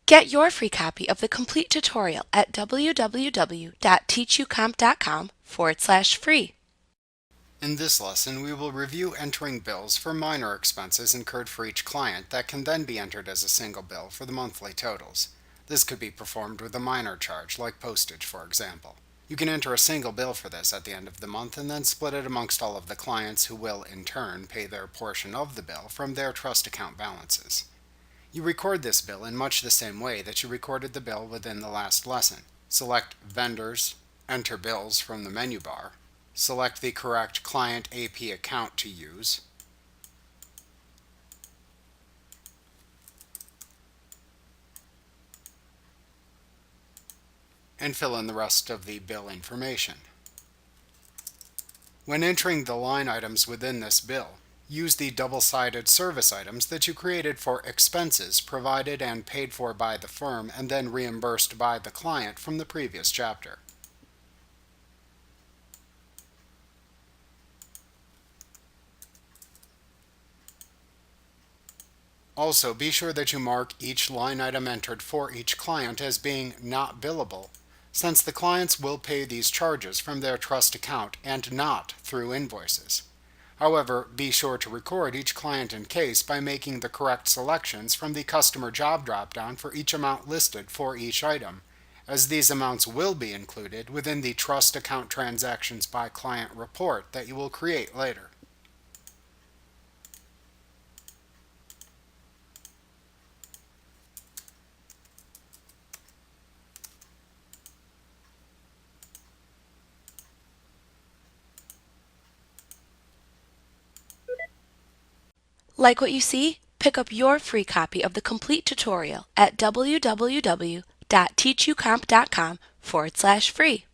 Get your free copy of the complete tutorial at www.teachucomp.com/free. In this lesson, we will review entering bills for minor expenses incurred for each client that can then be entered as a single bill for the monthly totals. This could be performed with a minor charge, like postage, for example. You can enter a single bill for this at the end of the month and then split it amongst all of the clients who will, in turn, pay their portion of the bill from their trust account balances. You record this bill in much the same way that you recorded the bill within the last lesson. Select Vendors, enter Bills from the menu bar, select the correct client AP account to use, and fill in the rest of the bill information. When entering the line items within this bill, use the double-sided service items that you created for expenses provided and paid for by the firm and then reimbursed by the client from the previous chapter. Also, be sure that you mark each line item entered for each client as being not billable, since the clients will pay these charges from their trust account and not through invoices. However, be sure to record each client and case by making the correct selections from the customer job dropdown for each amount listed for each item, as these amounts will be included within the trust account transactions by client report that you will create later. Like what you see? Pick up your free copy of the complete tutorial at www.teachucomp.com/free.